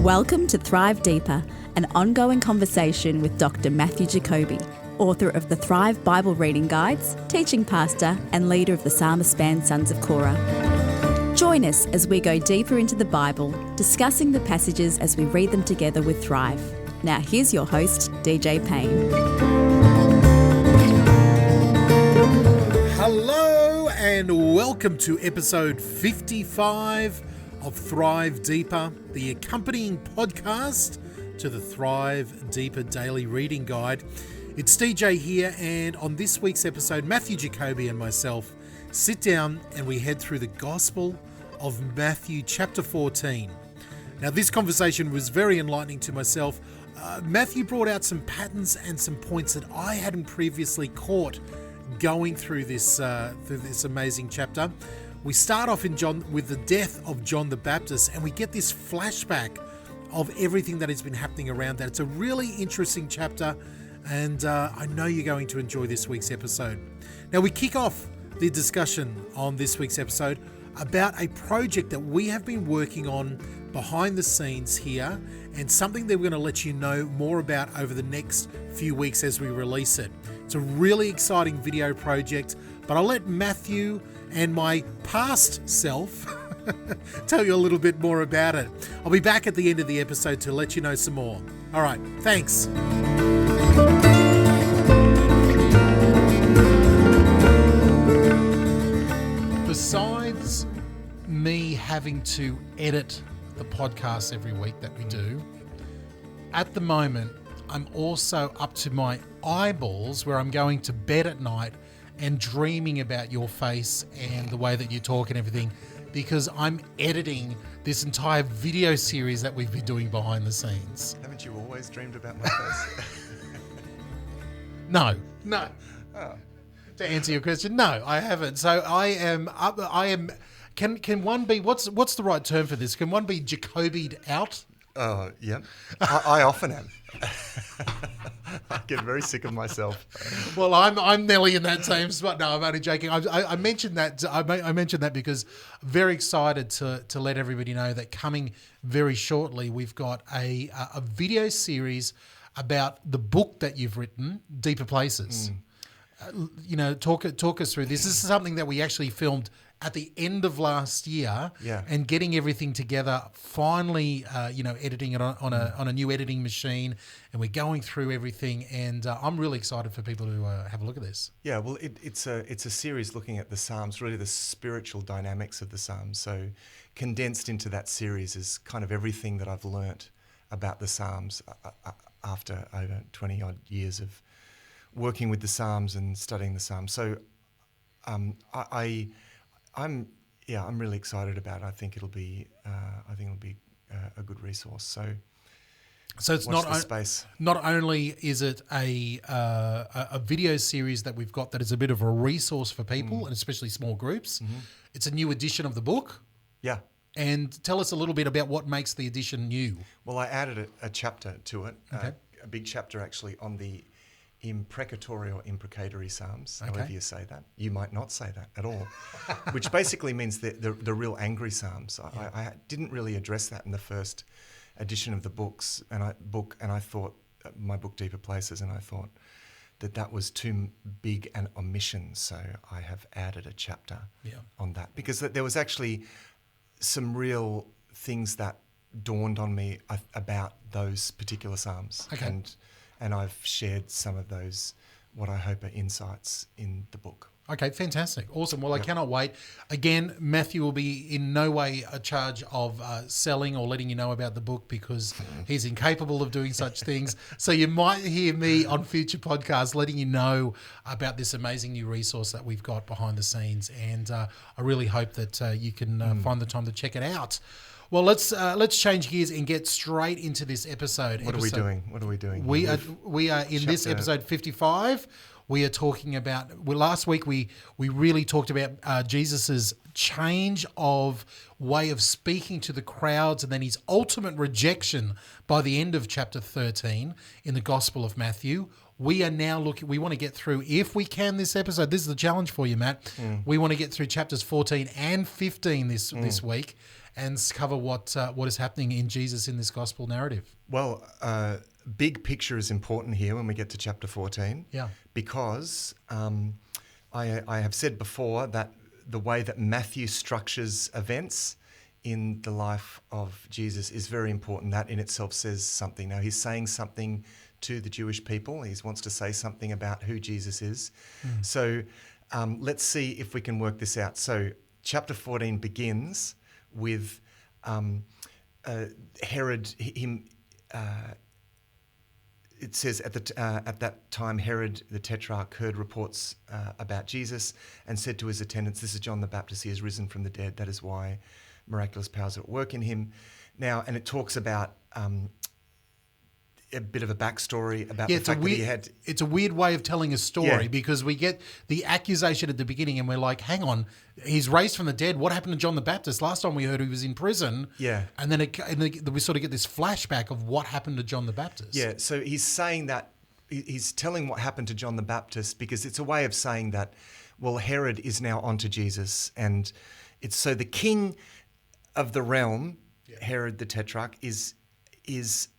Welcome to Thrive Deeper, an ongoing conversation with Dr. Matthew Jacoby, author of the Thrive Bible Reading Guides, teaching pastor and leader of the Psalmist band Sons of Korah. Join us as we go deeper into the Bible, discussing the passages as we read them together with Thrive. Now here's your host, DJ Payne. Hello and welcome to episode 55 of Thrive Deeper, the accompanying podcast to the Thrive Deeper Daily Reading Guide. It's DJ here, and on this week's episode, Matthew Jacoby and myself sit down and we head through the Gospel of Matthew chapter 14. Now, this conversation was very enlightening to myself. Matthew brought out some patterns and some points that I hadn't previously caught going through this amazing chapter. We start off in John with the death of John the Baptist, and we get this flashback of everything that has been happening around that. It's a really interesting chapter, and I know you're going to enjoy this week's episode. Now, we kick off the discussion on this week's episode about a project that we have been working on behind the scenes here, and something that we're going to let you know more about over the next few weeks as we release it. It's a really exciting video project, but I'll let Matthew and my past self tell you a little bit more about it. I'll be back at the end of the episode to let you know some more. All right, thanks. Besides me having to edit the podcast every week that we do, at the moment, I'm also up to my eyeballs where I'm going to bed at night and dreaming about your face and the way that you talk and everything, because I'm editing this entire video series that we've been doing behind the scenes. Haven't you always dreamed about my face? No. Oh. To answer your question, no, I haven't. So I am. Can one be? What's the right term for this? Can one be Jacobied out? Oh, yeah. I often am. I get very sick of myself. Well, I'm nearly in that same spot. No, I'm only joking. I mentioned that. I mentioned that because I'm very excited to let everybody know that coming very shortly, we've got a video series about the book that you've written, Deeper Places. Talk us through this. This is something that we actually filmed at the end of last year, and getting everything together, finally, editing it on a new editing machine, and we're going through everything, and I'm really excited for people to have a look at this. Yeah, well, it's a series looking at the Psalms, really the spiritual dynamics of the Psalms. So condensed into that series is kind of everything that I've learnt about the Psalms after over 20 odd years of working with the Psalms and studying the Psalms. So I'm really excited about it. I think it'll be a good resource. So it's not only is it a video series that we've got that is a bit of a resource for people, and especially small groups. Mm-hmm. It's a new edition of the book. Yeah. And tell us a little bit about what makes the edition new. Well, I added a chapter to it, okay. A big chapter actually on the imprecatory or imprecatory Psalms, however you say that. You might not say that at all, which basically means the real angry Psalms. I didn't really address that in the first edition of the book, and I thought, my book Deeper Places, and I thought that was too big an omission, so I have added a chapter on that, because there was actually some real things that dawned on me about those particular Psalms. Okay. And I've shared some of those, what I hope are insights in the book. Okay, fantastic. Awesome. Well, I cannot wait. Again, Matthew will be in no way a charge of selling or letting you know about the book, because he's incapable of doing such things. So you might hear me on future podcasts letting you know about this amazing new resource that we've got behind the scenes. And I really hope that you can find the time to check it out. Well, let's change gears and get straight into this episode. What are we doing? We are in this episode 55. We are talking about, last week we really talked about Jesus's change of way of speaking to the crowds, and then his ultimate rejection by the end of chapter 13 in the Gospel of Matthew. We are now we want to get through, if we can, this episode. This is the challenge for you, Matt. We want to get through chapters 14 and 15 this week. and cover what is happening in Jesus in this gospel narrative. Well, big picture is important here when we get to chapter 14. Yeah. Because I have said before that the way that Matthew structures events in the life of Jesus is very important. That in itself says something. Now, he's saying something to the Jewish people. He wants to say something about who Jesus is. So let's see if we can work this out. So chapter 14 begins with Herod, it says at that time Herod the Tetrarch heard reports about Jesus and said to his attendants, "This is John the Baptist. He has risen from the dead. That is why miraculous powers are at work in him." Now, and it talks about a bit of a backstory about the fact that he had... It's a weird way of telling a story, Yeah. because we get the accusation at the beginning and we're like, hang on, he's raised from the dead. What happened to John the Baptist? Last time we heard he was in prison. Yeah. And then we sort of get this flashback of what happened to John the Baptist. Yeah, so he's saying that, he's telling what happened to John the Baptist because it's a way of saying that, well, Herod is now onto Jesus. And it's so the king of the realm, Herod the Tetrarch, is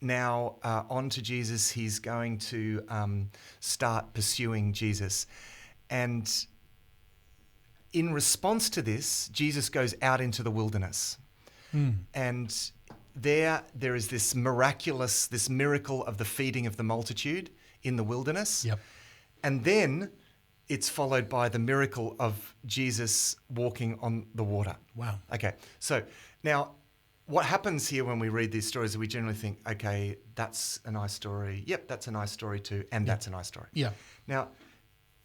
now on to Jesus. He's going to start pursuing Jesus. And in response to this, Jesus goes out into the wilderness. And there is this miracle of the feeding of the multitude in the wilderness. Yep. And then it's followed by the miracle of Jesus walking on the water. Wow. Okay, so now... what happens here when we read these stories is we generally think, okay, that's a nice story. Yep, that's a nice story too. And that's a nice story. Yeah. Now,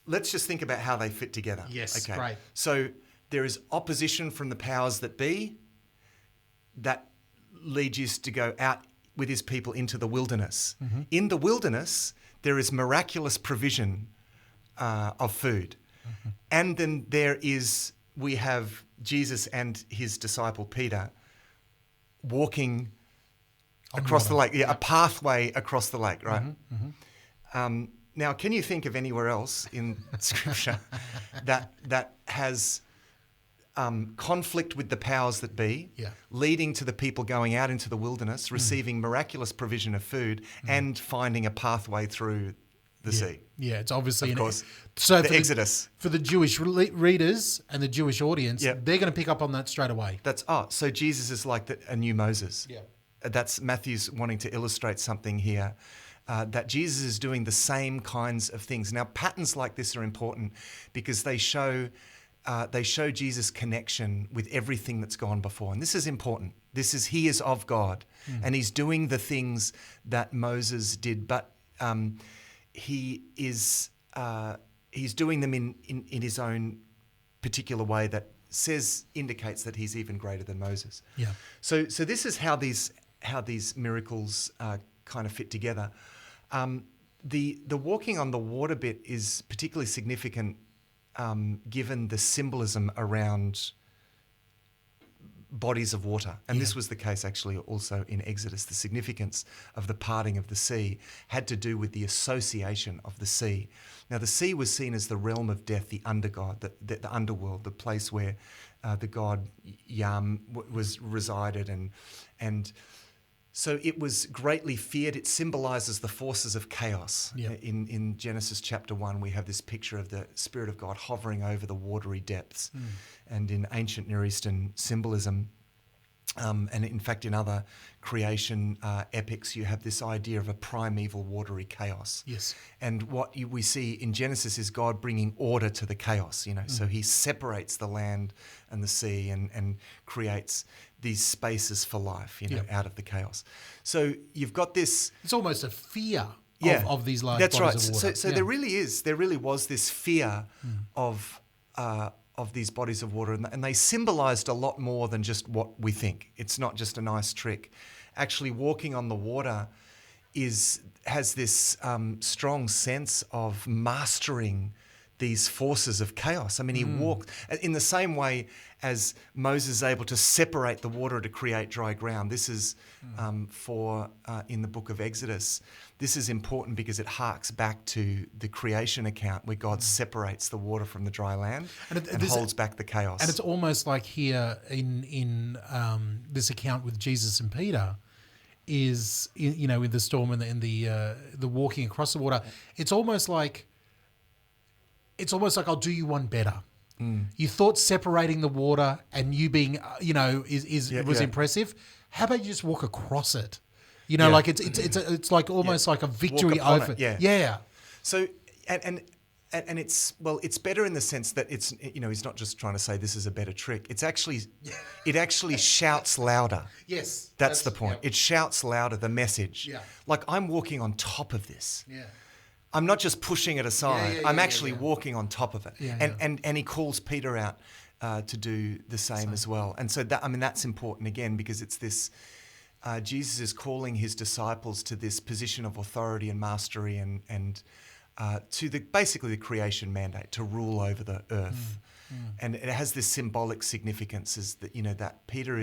let's just think about how they fit together. Yes, okay. great. So there is opposition from the powers that be that lead Jesus to go out with his people into the wilderness. Mm-hmm. In the wilderness, there is miraculous provision of food. Mm-hmm. And then we have Jesus and his disciple Peter walking across the lake, a pathway across the lake, right? Now, can you think of anywhere else in Scripture that has conflict with the powers that be, leading to the people going out into the wilderness, receiving miraculous provision of food, and finding a pathway through the sea? Yeah, it's obviously Of course. So The Exodus. For the Jewish readers and the Jewish audience, Yeah. they're going to pick up on that straight away. So Jesus is like a new Moses. Yeah. That's Matthew's wanting to illustrate something here, that Jesus is doing the same kinds of things. Now, patterns like this are important because they show Jesus' connection with everything that's gone before. And this is important. He is of God, and he's doing the things that Moses did, but he's doing them in his own particular way that indicates that he's even greater than Moses. Yeah. So this is how these miracles kind of fit together. The walking on the water bit is particularly significant given the symbolism around bodies of water. And this was the case actually also in Exodus. The significance of the parting of the sea had to do with the association of the sea. Now, the sea was seen as the realm of death, the undergod, the underworld, the place where the god Yam resided. And so it was greatly feared. It symbolizes the forces of chaos. Yep. In Genesis chapter 1, we have this picture of the Spirit of God hovering over the watery depths. And in ancient Near Eastern symbolism, and in fact in other creation epics, you have this idea of a primeval watery chaos. Yes. And what we see in Genesis is God bringing order to the chaos, So he separates the land and the sea and creates these spaces for life, out of the chaos. So you've got this... It's almost a fear of these large that's bodies right. of water. So there really was this fear of these bodies of water, and they symbolized a lot more than just what we think. It's not just a nice trick. Actually, walking on the water has this strong sense of mastering these forces of chaos. I mean, he walked in the same way as Moses is able to separate the water to create dry ground. This is in the book of Exodus. This is important because it harks back to the creation account where God separates the water from the dry land and holds back the chaos. And it's almost like here in this account with Jesus and Peter is, you know, in the storm and the walking across the water. It's almost like I'll do you one better. You thought separating the water and you being, you know, was impressive. How about you just walk across it? You know, like it's like almost like a victory over. Yeah. So and it's better in the sense that it's, you know, he's not just trying to say this is a better trick. It actually shouts louder. Yes, that's the point. Yeah. It shouts louder the message. Yeah. Like I'm walking on top of this. Yeah. I'm not just pushing it aside. I'm actually walking on top of it. And he calls Peter out to do the same as well. And so that's important again, because it's this, Jesus is calling his disciples to this position of authority and mastery and to basically the creation mandate to rule over the earth. And it has this symbolic significance, is that, you know, that Peter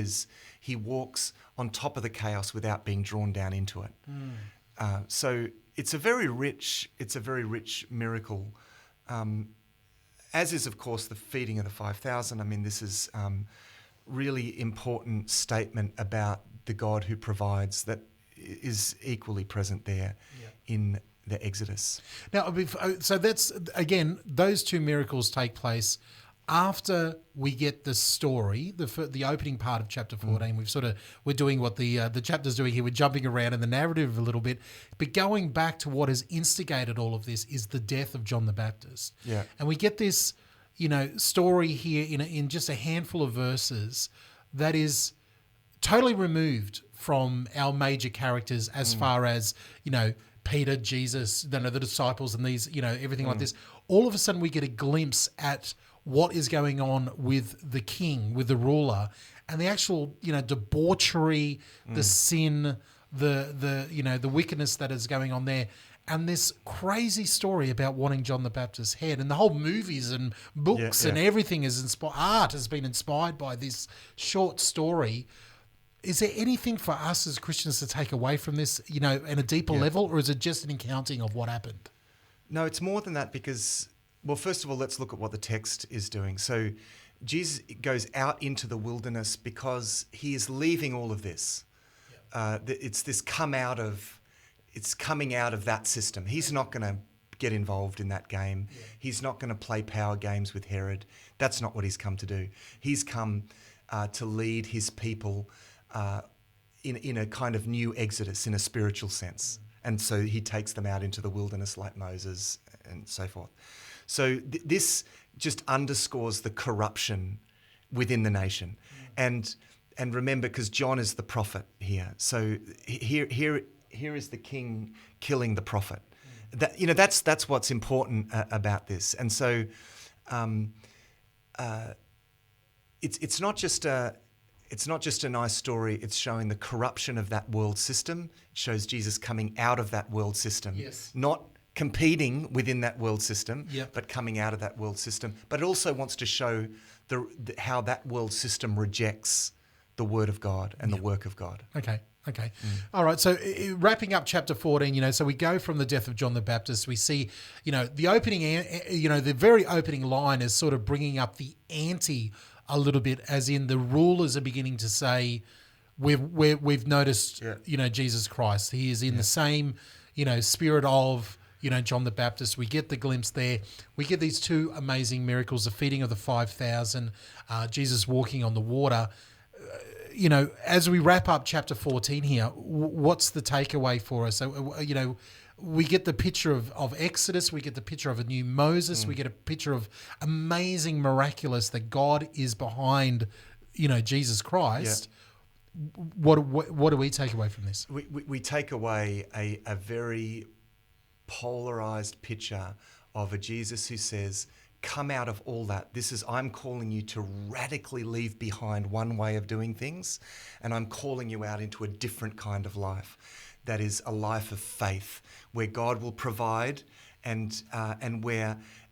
he walks on top of the chaos without being drawn down into it. So it's a very rich miracle, as is, of course, the feeding of the 5,000. I mean, this is really important statement about the God who provides that is equally present there in the Exodus. Now, so that's, again, those two miracles take place after we get the story, the opening part of chapter 14. We're doing what the chapter's doing here. We're jumping around in the narrative a little bit, but going back to what has instigated all of this is the death of John the Baptist. Yeah. And we get this, you know, story here in just a handful of verses that is totally removed from our major characters as far as, you know, Peter, Jesus, the disciples, and these, you know, everything like this. All of a sudden we get a glimpse at what is going on with the king, with the ruler, and the actual, you know, debauchery, the sin, the you know, the wickedness that is going on there, and this crazy story about wanting John the Baptist's head, and the whole movies and books and everything is art has been inspired by this short story. Is there anything for us as Christians to take away from this, you know, at a deeper level, or is it just an accounting of what happened? No, it's more than that, because, well, first of all, let's look at what the text is doing. So Jesus goes out into the wilderness because he is leaving all of this. It's this coming out of that system. He's not going to get involved in that game. He's not going to play power games with Herod. That's not what he's come to do. He's come to lead his people in a kind of new exodus, in a spiritual sense. And so he takes them out into the wilderness like Moses and so forth. So this just underscores the corruption within the nation. And remember, because John is the prophet here. So here is the king killing the prophet. That, you know, that's what's important about this. And so it's not just a nice story. It's showing the corruption of that world system. It shows Jesus coming out of that world system, not competing within that world system, but coming out of that world system. But it also wants to show how that world system rejects the word of God and the work of God. Okay. All right. So wrapping up chapter 14, you know, so we go from the death of John the Baptist. We see, you know, the opening, you know, the very opening line is sort of bringing up the ante a little bit, as in the rulers are beginning to say, we've noticed, you know, Jesus Christ. He is in the same, you know, spirit of, you know, John the Baptist. We get the glimpse there. We get these two amazing miracles, the feeding of the 5,000, Jesus walking on the water. You know, as we wrap up chapter 14 here, what's the takeaway for us? So, you know, we get the picture of Exodus, we get the picture of a new Moses, we get a picture of amazing, miraculous that God is behind, you know, Jesus Christ. What do we take away from this? We take away a very polarized picture of a Jesus who says, come out of all that. I'm calling you to radically leave behind one way of doing things, and I'm calling you out into a different kind of life. That is a life of faith, where God will provide and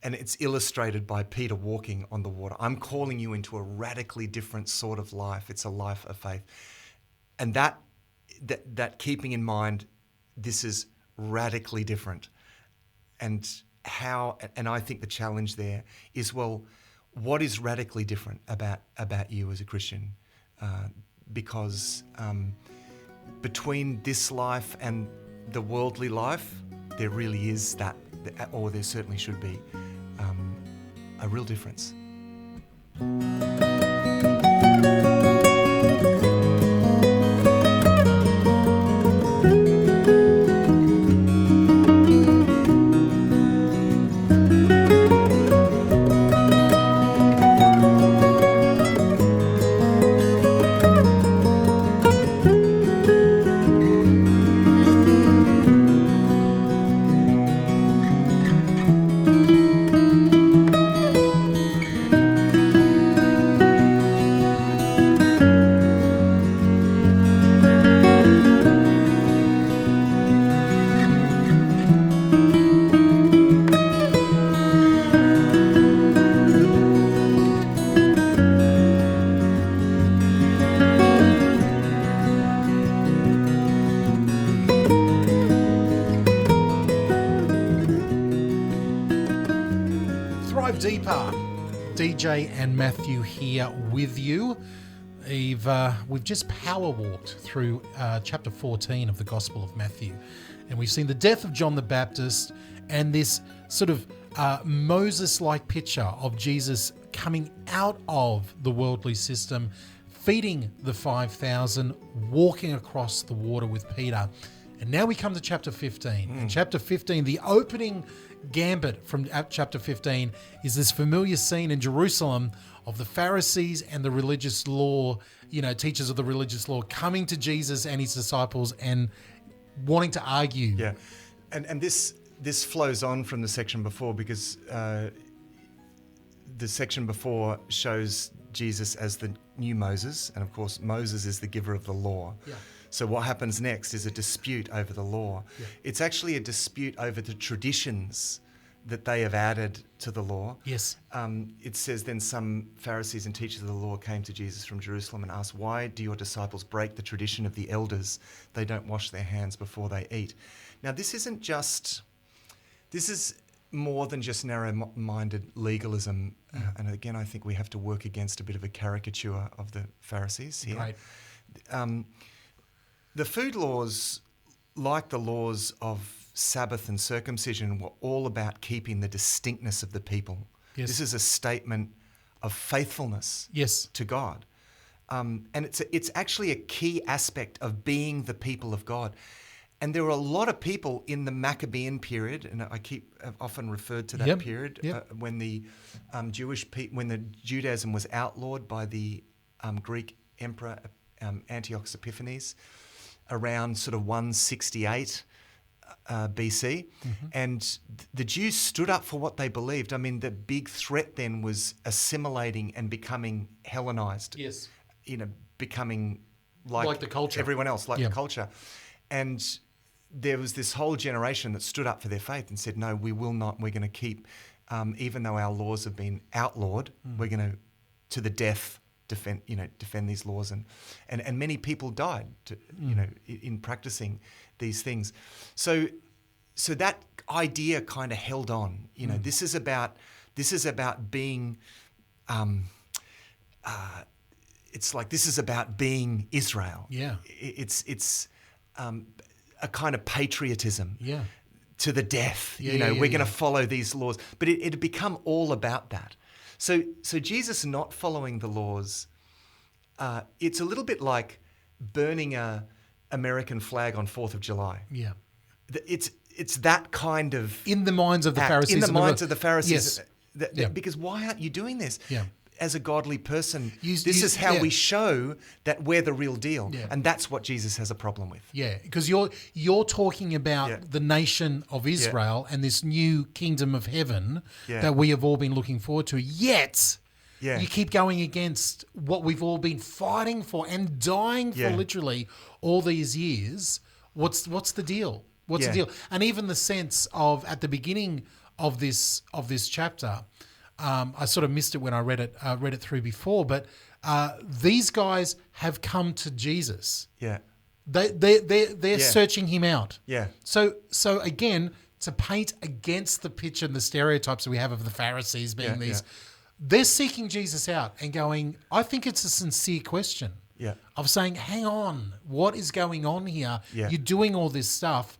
it's illustrated by Peter walking on the water. I'm calling you into a radically different sort of life. It's a life of faith, and that keeping in mind, this is radically different, and I think the challenge there is, well, what is radically different about you as a Christian? Because between this life and the worldly life, there really is that, or there certainly should be, a real difference. Deeper. DJ and Matthew here with you. We've just power walked through chapter 14 of the Gospel of Matthew, and we've seen the death of John the Baptist and this sort of Moses-like picture of Jesus coming out of the worldly system, feeding the 5,000, walking across the water with Peter. And now we come to chapter 15. And chapter 15, the opening gambit from chapter 15 is this familiar scene in Jerusalem of the Pharisees and the religious law, teachers of the religious law coming to Jesus and his disciples and wanting to argue. Yeah, and this flows on from the section before, because the section before shows Jesus as the new Moses, and of course Moses is the giver of the law. Yeah. So what happens next is a dispute over the law. Yeah. It's actually a dispute over the traditions that they have added to the law. Yes. It says, then some Pharisees and teachers of the law came to Jesus from Jerusalem and asked, why do your disciples break the tradition of the elders? They don't wash their hands before they eat. Now, this is more than just narrow-minded legalism. And again, I think we have to work against a bit of a caricature of the Pharisees here. Right. The food laws, like the laws of Sabbath and circumcision, were all about keeping the distinctness of the people. Yes. This is a statement of faithfulness to God. And it's actually a key aspect of being the people of God. And there were a lot of people in the Maccabean period, and I've often referred to that period, when the when the Judaism was outlawed by the Greek emperor Antiochus Epiphanes, around sort of 168 BC. Mm-hmm. And the Jews stood up for what they believed. I mean, the big threat then was assimilating and becoming Hellenized. Yes. Becoming like the culture. Everyone else, like the culture. And there was this whole generation that stood up for their faith and said, no, we will not. We're going to keep, even though our laws have been outlawed, we're going to the death, defend these laws, and many people died in practicing these things. So that idea kind of held on. This is about being. It's like this is about being Israel. Yeah. It's a kind of patriotism. Yeah. To the death. We're going to follow these laws, but it had become all about that. So Jesus not following the laws, it's a little bit like burning a American flag on 4th of July. Yeah. It's that kind of... In the minds of the Pharisees. In the minds of the Pharisees. Yes. Because why aren't you doing this? Yeah. As a godly person, this is how we show that we're the real deal. Yeah. And that's what Jesus has a problem with. Yeah, because you're talking about the nation of Israel and this new kingdom of heaven that we have all been looking forward to. Yet, you keep going against what we've all been fighting for and dying for literally all these years. What's the deal? What's the deal? And even the sense of at the beginning of this chapter, I sort of missed it when I read it through before, but these guys have come to Jesus. Yeah. They're searching him out. Yeah. So again, to paint against the picture and the stereotypes that we have of the Pharisees being they're seeking Jesus out and going, I think it's a sincere question. Yeah. Of saying, hang on, what is going on here? Yeah. You're doing all this stuff,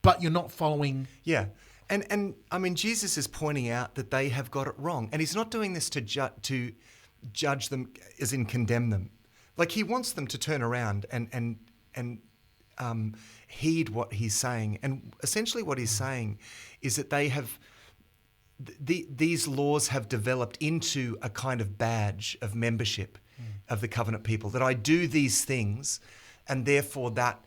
but you're not following. Yeah. And I mean, Jesus is pointing out that they have got it wrong. And he's not doing this to judge them, as in condemn them. Like, he wants them to turn around and heed what he's saying. And essentially what he's saying is that they have... these laws have developed into a kind of badge of membership of the covenant people, that I do these things and therefore that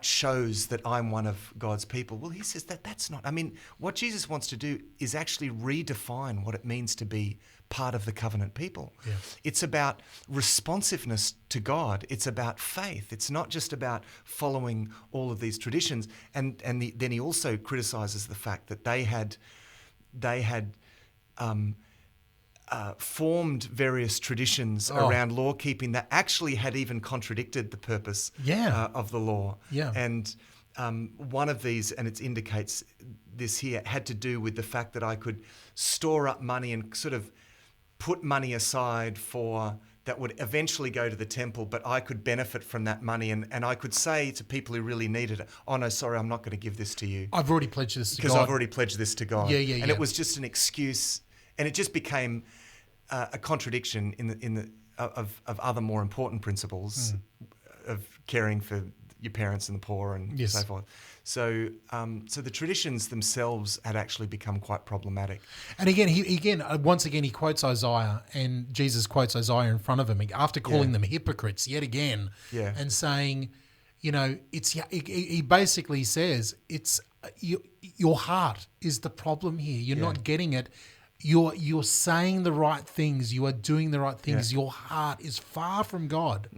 shows that I'm one of God's people. Well, he says that's not... I mean, what Jesus wants to do is actually redefine what it means to be part of the covenant people. Yeah. It's about responsiveness to God. It's about faith. It's not just about following all of these traditions. And then he also criticizes the fact that they had formed various traditions around law keeping that actually had even contradicted the purpose of the law. Yeah. And one of these, and it indicates this here, had to do with the fact that I could store up money and sort of put money aside for that would eventually go to the temple, but I could benefit from that money, and I could say to people who really needed it, oh no, sorry, I'm not going to give this to you. I've already pledged this to God. Because I've already pledged this to God. Yeah. And it was just an excuse, and it just became a contradiction of other more important principles of caring for your parents and the poor and so forth. So the traditions themselves had actually become quite problematic. And once again, he quotes Isaiah, and Jesus quotes Isaiah in front of him after calling them hypocrites yet again, and saying, he basically says it's your heart is the problem here. You're not getting it. You're saying the right things. You are doing the right things. Your heart is far from God.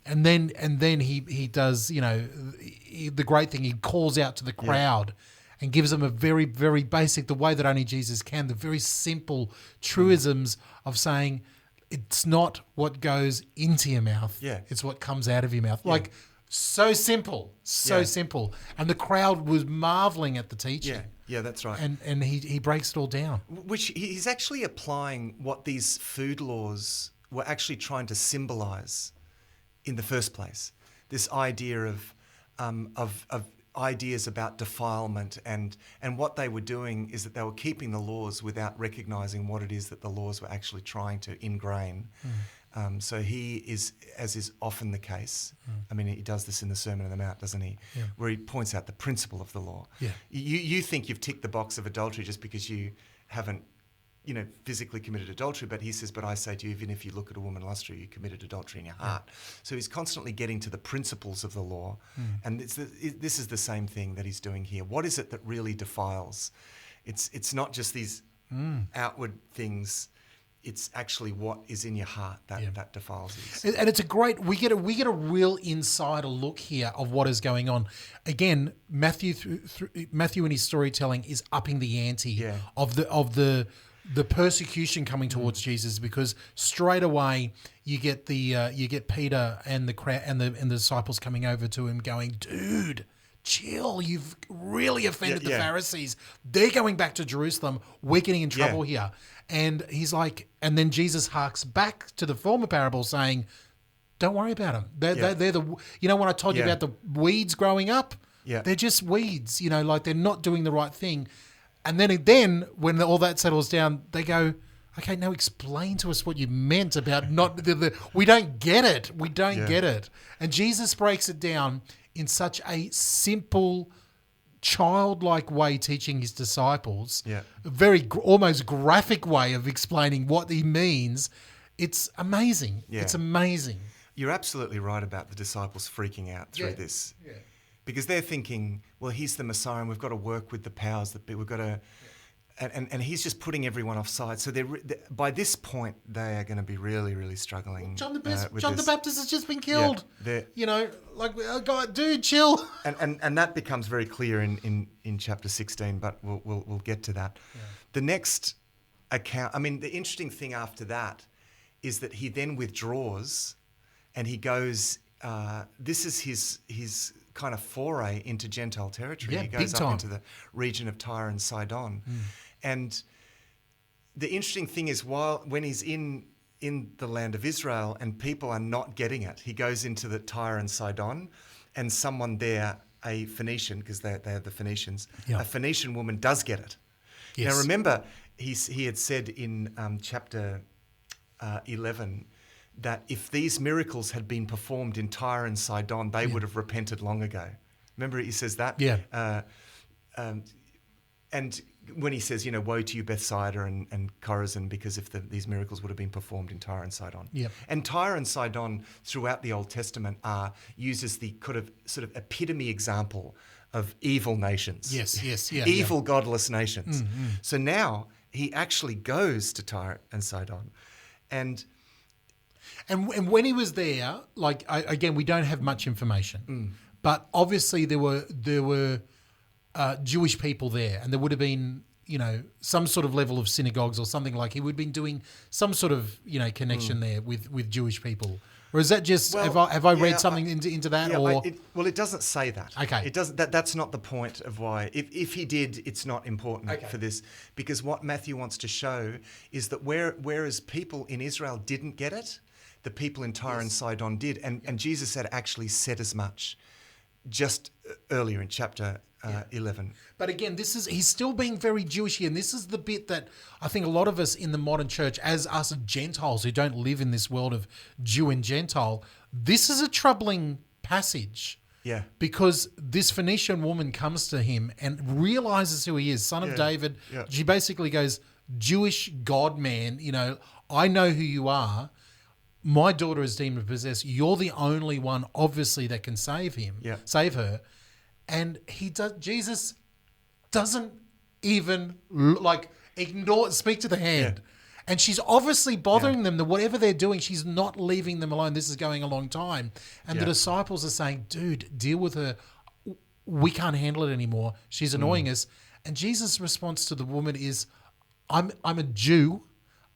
And then he does, the great thing. He calls out to the crowd and gives them a very, very basic, the way that only Jesus can, the very simple truisms of saying it's not what goes into your mouth. It's what comes out of your mouth. Like, so simple, simple. And the crowd was marveling at the teaching. Yeah, that's right. And he breaks it all down. Which he's actually applying what these food laws were actually trying to symbolize in the first place. This idea of ideas about defilement, and what they were doing is that they were keeping the laws without recognizing what it is that the laws were actually trying to ingrain. So he is, as is often the case, I mean, he does this in the Sermon on the Mount, doesn't he? Yeah. Where he points out the principle of the law. Yeah. You think you've ticked the box of adultery just because you haven't, physically committed adultery, but he says, but I say to you, even if you look at a woman lustfully, you committed adultery in your heart. So he's constantly getting to the principles of the law. And this is the same thing that he's doing here. What is it that really defiles? It's not just these outward things. It's actually what is in your heart that defiles you. And it's a great, we get a real insider look here of what is going on. Again, Matthew in his storytelling is upping the ante of the persecution coming towards Jesus, because straight away you get Peter and the crowd and the disciples coming over to him going, dude, chill, you've really offended the Pharisees. They're going back to Jerusalem. We're getting in trouble here. And he's like, and then Jesus harks back to the former parable saying, don't worry about them. They're the, when I told you about the weeds growing up, they're just weeds, like they're not doing the right thing. And then when all that settles down, they go, okay, now explain to us what you meant about not, we don't get it. We don't get it. And Jesus breaks it down in such a simple, childlike way, teaching his disciples, a very almost graphic way of explaining what he means. It's amazing. It's amazing. You're absolutely right about the disciples freaking out through this. Because they're thinking, well, he's the Messiah and we've got to work with the powers that be. We've got to... And he's just putting everyone offside. So by this point, they are going to be really, really struggling. John the Baptist has just been killed. God, dude, chill. And that becomes very clear in chapter 16. But we'll get to that. Yeah. The next account. I mean, the interesting thing after that is that he then withdraws, and he goes. This is his kind of foray into Gentile territory. Yeah, he goes up into the region of Tyre and Sidon. And the interesting thing is, when he's in the land of Israel and people are not getting it, he goes into the Tyre and Sidon, and someone there, a Phoenician, because they are the Phoenicians, a Phoenician woman does get it. Yes. Now remember, he had said in chapter 11 that if these miracles had been performed in Tyre and Sidon, they would have repented long ago. Remember he says that? Yeah. And when he says, woe to you, Bethsaida and Chorazin, because if these miracles would have been performed in Tyre and Sidon. Yep. And Tyre and Sidon throughout the Old Testament are used as the sort of epitome example of evil nations. Yes. Evil, godless nations. Mm-hmm. So now he actually goes to Tyre and Sidon. And when he was there, again, we don't have much information, but obviously there were Jewish people there, and there would have been, some sort of level of synagogues or something like. He would have been doing some sort of, connection there with Jewish people. Or is that just have I read something into that? Yeah, or it doesn't say that. Okay, it doesn't. That's not the point of why. If he did, it's not important for this, because what Matthew wants to show is that whereas people in Israel didn't get it, the people in Tyre and Sidon did, and Jesus had actually said as much just earlier in chapter 11. But again, he's still being very Jewish here, and this is the bit that I think a lot of us in the modern church, as us Gentiles who don't live in this world of Jew and Gentile, this is a troubling passage. Yeah. Because this Phoenician woman comes to him and realizes who he is, son of David. Yeah. She basically goes, Jewish God-man, I know who you are. My daughter is demon-possessed. You're the only one, obviously, that can save her. And Jesus doesn't even speak to the hand. Yeah. And she's obviously bothering them, that whatever they're doing, she's not leaving them alone. This is going a long time. And the disciples are saying, dude, deal with her. We can't handle it anymore. She's annoying us. And Jesus' response to the woman is, I'm a Jew.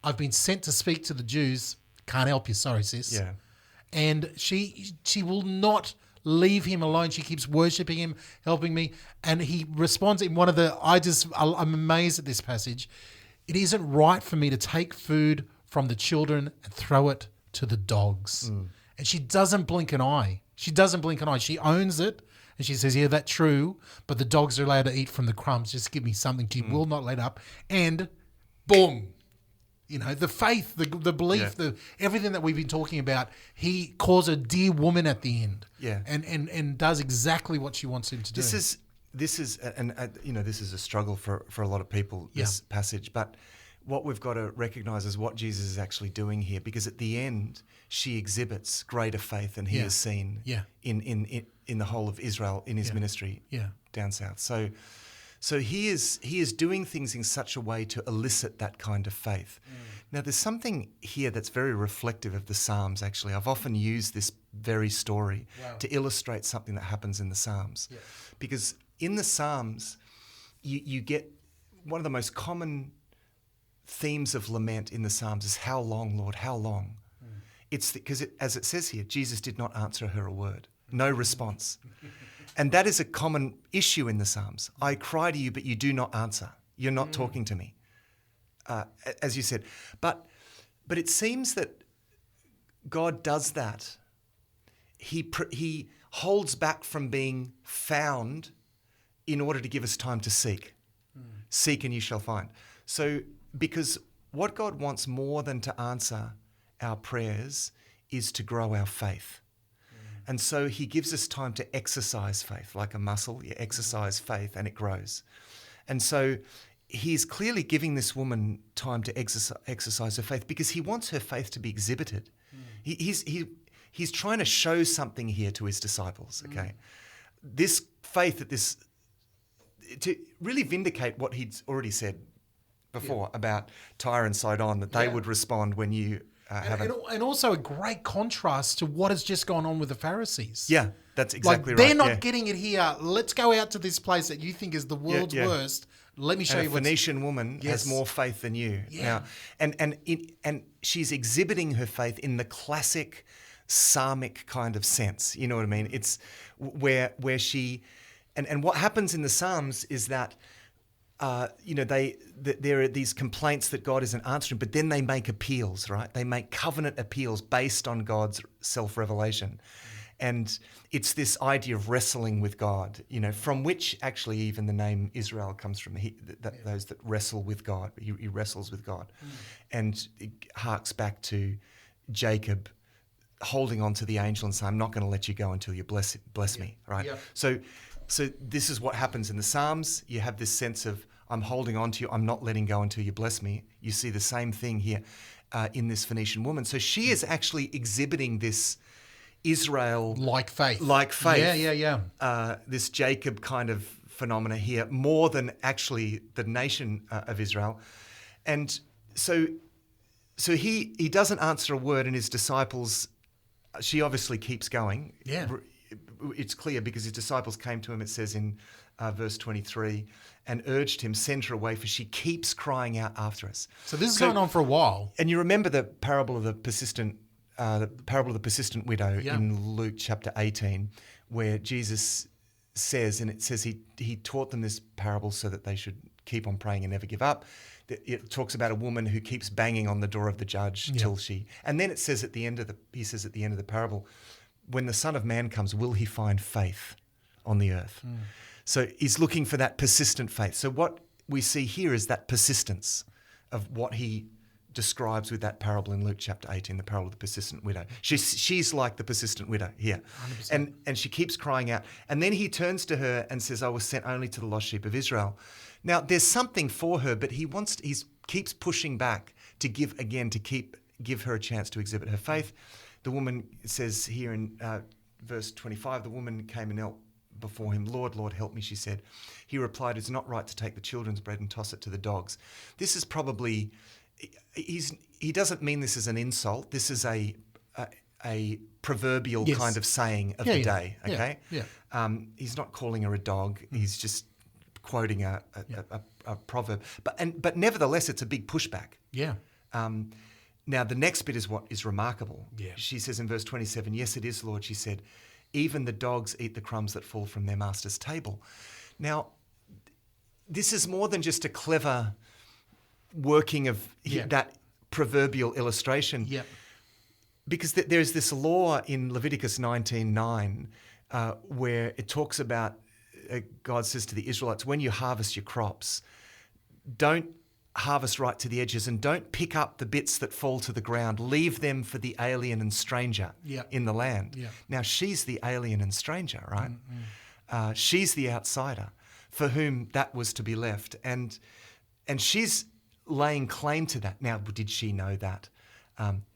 I've been sent to speak to the Jews. Can't help you, sorry, sis. Yeah. And she will not leave him alone. She keeps worshipping him, helping me. And he responds in one of I'm amazed at this passage. It isn't right for me to take food from the children and throw it to the dogs. And she doesn't blink an eye. She owns it. And she says, yeah, that's true. But the dogs are allowed to eat from the crumbs. Just give me something. She will not let up. And boom. The faith, the belief, everything that we've been talking about, he calls a dear woman at the end. Yeah. And does exactly what she wants him to do. This is this is a struggle for a lot of people, this passage. But what we've got to recognise is what Jesus is actually doing here, because at the end she exhibits greater faith than he has seen in the whole of Israel in his ministry down south. So he is doing things in such a way to elicit that kind of faith. Now, there's something here that's very reflective of the Psalms, actually. I've often used this very story to illustrate something that happens in the Psalms. Yeah. Because in the Psalms, you get one of the most common themes of lament in the Psalms is, how long, Lord, how long? It's because, as it says here, Jesus did not answer her a word. No response. And that is a common issue in the Psalms. I cry to you, but you do not answer. You're not talking to me, as you said. But it seems that God does that. He holds back from being found in order to give us time to seek. Seek and you shall find. So, because what God wants more than to answer our prayers is to grow our faith. And so he gives us time to exercise faith, like a muscle. You exercise faith and it grows. And so he's clearly giving this woman time to exercise her faith because he wants her faith to be exhibited. He's trying to show something here to his disciples, okay? This faith, to really vindicate what he'd already said before about Tyre and Sidon, that they would respond when you haven't. And also a great contrast to what has just gone on with the Pharisees. Yeah, that's exactly They're right. not getting it here. Let's go out to this place that you think is the world's worst. Let me show you a Phoenician woman has more faith than you. Yeah. Now, and she's exhibiting her faith in the classic psalmic kind of sense. You know what I mean? It's where she, and what happens in the Psalms is that, there are these complaints that God isn't answering, but then they make appeals, right? They make covenant appeals based on God's self-revelation. And it's this idea of wrestling with God, from which actually even the name Israel comes from, those that wrestle with God. He wrestles with God. And it harks back to Jacob holding on to the angel and saying, I'm not going to let you go until you bless me, right? Yeah. So this is what happens in the Psalms. You have this sense of, I'm holding on to you, I'm not letting go until you bless me. You see the same thing here in this Phoenician woman. So she is actually exhibiting this Israel-like faith. This Jacob kind of phenomena here, more than actually the nation of Israel. And so he doesn't answer a word, and his disciples, she obviously keeps going. Yeah. It's clear because his disciples came to him, it says in verse 23, and urged him, send her away, for she keeps crying out after us. So this is going on for a while. And you remember the parable of the persistent widow in Luke chapter 18, where Jesus says, and it says he taught them this parable so that they should keep on praying and never give up. It talks about a woman who keeps banging on the door of the judge till she, and then it says at the end of the parable, when the Son of Man comes, will he find faith on the earth? So he's looking for that persistent faith. So what we see here is that persistence of what he describes with that parable in Luke chapter 18, the parable of the persistent widow. She's like the persistent widow here. 100%. And she keeps crying out. And then he turns to her and says, I was sent only to the lost sheep of Israel. Now, there's something for her, but he keeps pushing back to give her a chance to exhibit her faith. The woman says here in verse 25, the woman came and knelt before him. Lord, Lord, help me, she said. He replied, it's not right to take the children's bread and toss it to the dogs. This is probably, he doesn't mean this as an insult. This is a proverbial kind of saying of the day, okay? Yeah. He's not calling her a dog. He's just quoting a proverb. But nevertheless, it's a big pushback. Yeah. Now, the next bit is what is remarkable. Yeah. She says in verse 27, yes, it is, Lord, she said, even the dogs eat the crumbs that fall from their master's table. Now, this is more than just a clever working of that proverbial illustration. Yeah. Because there's this law in Leviticus 19:9 where it talks about, God says to the Israelites, when you harvest your crops, don't harvest right to the edges and don't pick up the bits that fall to the ground. Leave them for the alien and stranger in the land. Yeah. Now, she's the alien and stranger, right? Mm-hmm. She's the outsider for whom that was to be left. And she's laying claim to that. Now, did she know that?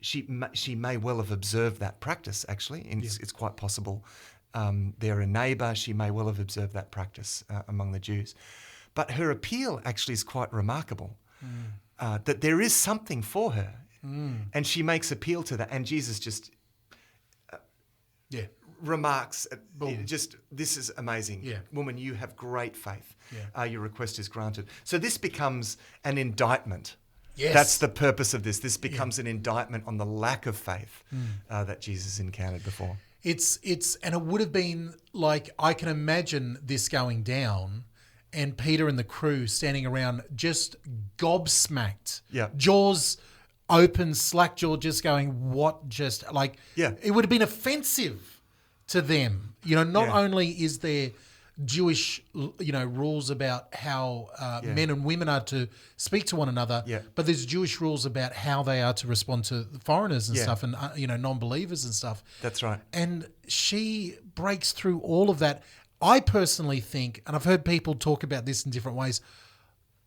She may well have observed that practice, actually. And it's quite possible. They're a neighbour. She may well have observed that practice among the Jews. But her appeal actually is quite remarkable, that there is something for her. And she makes appeal to that. And Jesus just remarks, this is amazing. Yeah. Woman, you have great faith. Yeah. Your request is granted. So this becomes an indictment. Yes. That's the purpose of this. This becomes an indictment on the lack of faith that Jesus encountered before. And it would have been like, I can imagine this going down and Peter and the crew standing around just gobsmacked. Yeah. Jaws open, slack jaw, just going, what just, like, it would have been offensive to them. Not only is there Jewish, rules about how men and women are to speak to one another, but there's Jewish rules about how they are to respond to foreigners and stuff and, non-believers and stuff. That's right. And she breaks through all of that. I personally think, and I've heard people talk about this in different ways,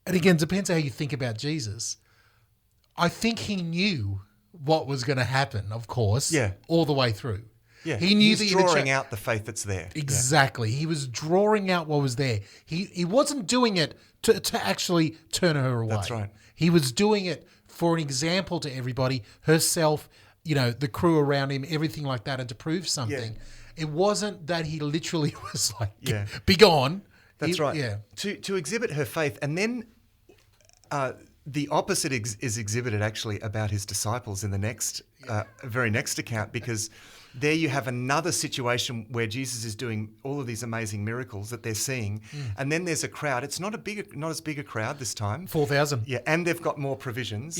and again, it depends how you think about Jesus. I think he knew what was going to happen, of course, all the way through. Yeah, He knew he's drawing out the faith that's there. Exactly. He was drawing out what was there. He wasn't doing it to actually turn her away. That's right. He was doing it for an example to everybody, herself, the crew around him, everything like that, and to prove something. Yeah. It wasn't that he literally was like, be gone. That's right. Yeah. To exhibit her faith. And then the opposite is exhibited actually about his disciples in the very next account, because there you have another situation where Jesus is doing all of these amazing miracles that they're seeing, and then there's a crowd. It's not as big a crowd this time. 4,000. Yeah, and they've got more provisions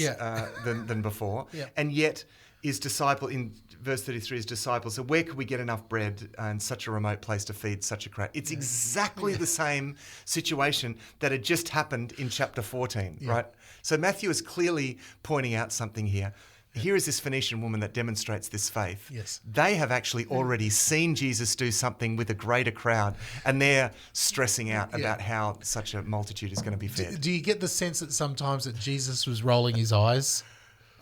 than before. Yeah. And yet his disciple, in verse 33, his disciples said, where could we get enough bread in such a remote place to feed such a crowd? It's exactly the same situation that had just happened in chapter 14, right? So Matthew is clearly pointing out something here. Here is this Phoenician woman that demonstrates this faith. Yes. They have actually already seen Jesus do something with a greater crowd, and they're stressing out about how such a multitude is going to be fed. Do you get the sense that sometimes that Jesus was rolling his eyes?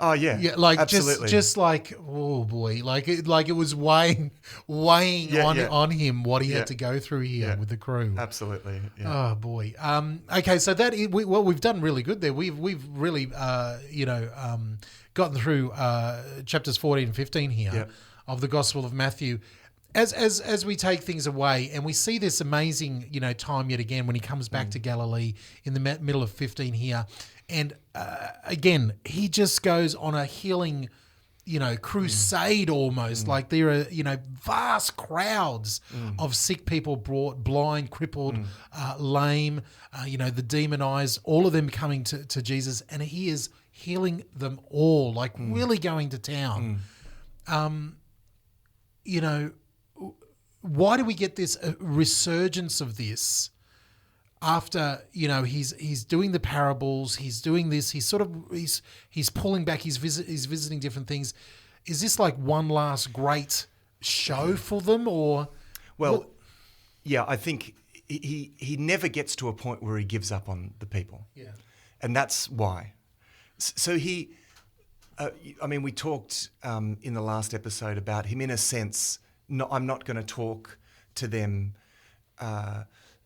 Oh yeah, like absolutely. just like, oh boy, like it was weighing on him what he had to go through here with the crew. Absolutely. Yeah. Oh boy. Okay, so we've done really good there. We've really gotten through chapters 14 and 15 here of the Gospel of Matthew. As we take things away, and we see this amazing time yet again when he comes back to Galilee in the middle of 15 here. And again, he just goes on a healing, crusade almost. Like there are, vast crowds of sick people brought, blind, crippled, lame, the demonized, all of them coming to Jesus. And he is healing them all, like really going to town. Why do we get this resurgence of this? After he's doing the parables, he's doing this. He's pulling back. He's visiting different things. Is this like one last great show for them, or? Well, yeah, I think he never gets to a point where he gives up on the people. Yeah, and that's why. So we talked in the last episode about him in a sense. No, I'm not going to talk to them.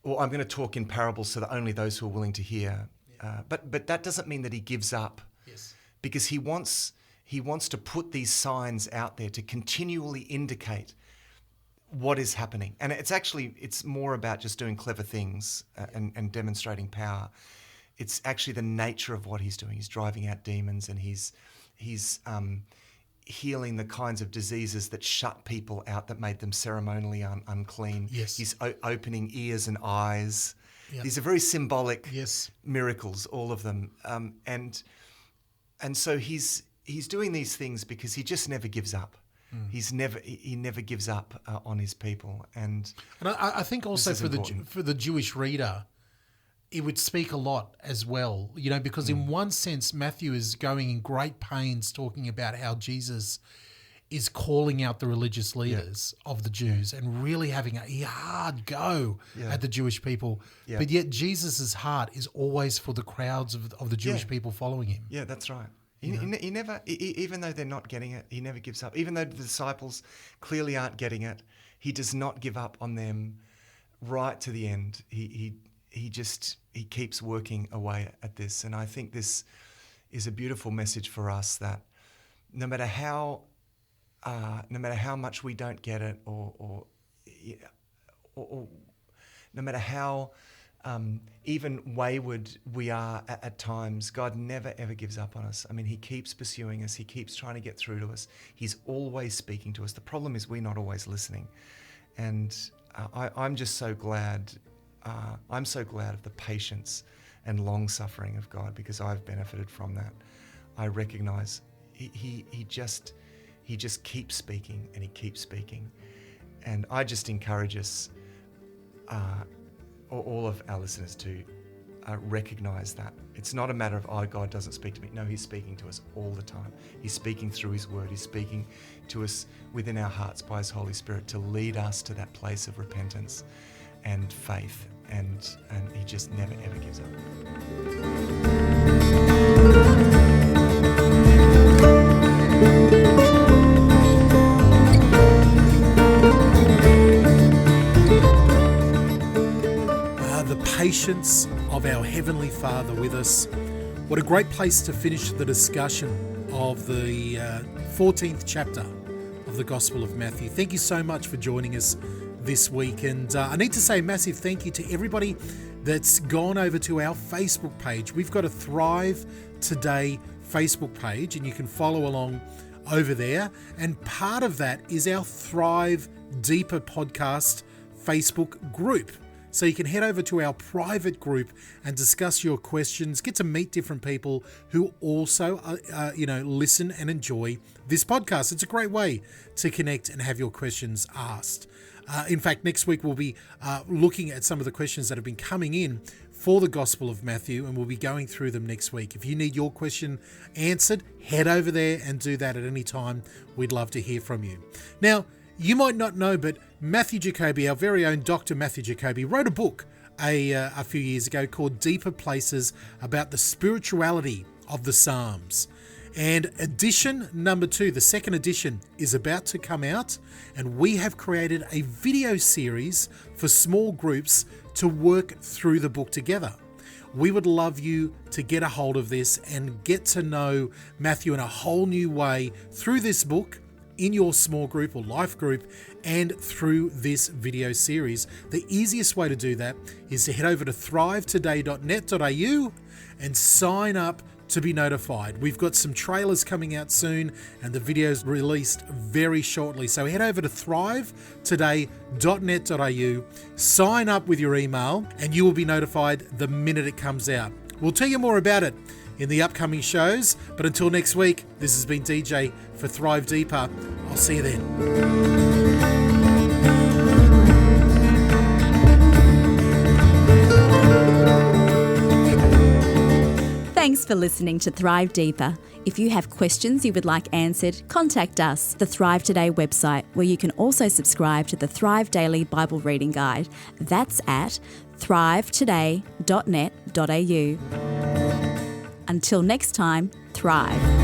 Or I'm going to talk in parables so that only those who are willing to hear. But that doesn't mean that he gives up. Yes. Because he wants to put these signs out there to continually indicate what is happening. And it's more about just doing clever things and demonstrating power. It's actually the nature of what he's doing. He's driving out demons, and he's healing the kinds of diseases that shut people out, that made them ceremonially unclean. Yes. He's opening ears and eyes. Yep. These are very symbolic miracles, all of them. And so he's doing these things because he just never gives up. He never gives up on his people. And I think also for the Jewish reader, it would speak a lot as well, because in one sense, Matthew is going in great pains talking about how Jesus is calling out the religious leaders of the Jews and really having a hard go at the Jewish people. Yeah. But yet Jesus' heart is always for the crowds of the Jewish people following him. Yeah, that's right. He never, even though they're not getting it, he never gives up. Even though the disciples clearly aren't getting it, he does not give up on them right to the end. He keeps working away at this. And I think this is a beautiful message for us, that no matter how much we don't get it, or no matter how even wayward we are at times, God never ever gives up on us. I mean, he keeps pursuing us. He keeps trying to get through to us. He's always speaking to us. The problem is we're not always listening. And I'm just so glad. I'm so glad of the patience and long suffering of God, because I've benefited from that. I recognize he just keeps speaking, and he keeps speaking. And I just encourage us, all of our listeners, to recognize that. It's not a matter of, God doesn't speak to me. No, he's speaking to us all the time. He's speaking through his word. He's speaking to us within our hearts by his Holy Spirit to lead us to that place of repentance and faith. And he just never ever gives up. omniscience of our Heavenly Father with us. What a great place to finish the discussion of the 14th chapter of the Gospel of Matthew. Thank you so much for joining us this week. And I need to say a massive thank you to everybody that's gone over to our Facebook page. We've got a Thrive Today Facebook page, and you can follow along over there. And part of that is our Thrive Deeper podcast Facebook group. So you can head over to our private group and discuss your questions, get to meet different people who also, listen and enjoy this podcast. It's a great way to connect and have your questions asked. In fact, next week we'll be looking at some of the questions that have been coming in for the Gospel of Matthew, and we'll be going through them next week. If you need your question answered, head over there and do that at any time. We'd love to hear from you. Now, you might not know, but Matthew Jacoby, our very own Dr. Matthew Jacoby, wrote a book a few years ago called Deeper Places, about the spirituality of the Psalms. And edition number 2, the second edition, is about to come out, and we have created a video series for small groups to work through the book together. We would love you to get a hold of this and get to know Matthew in a whole new way through this book, in your small group or life group, and through this video series. The easiest way to do that is to head over to thrivetoday.net.au and sign up to be notified. We've got some trailers coming out soon and the videos released very shortly. So head over to thrivetoday.net.au, sign up with your email, and you will be notified the minute it comes out. We'll tell you more about it in the upcoming shows, but until next week, this has been DJ for Thrive Deeper. I'll see you then. Thanks for listening to Thrive Deeper. If you have questions you would like answered, contact us, the Thrive Today website, where you can also subscribe to the Thrive Daily Bible Reading Guide. That's at thrivetoday.net.au. Until next time, thrive.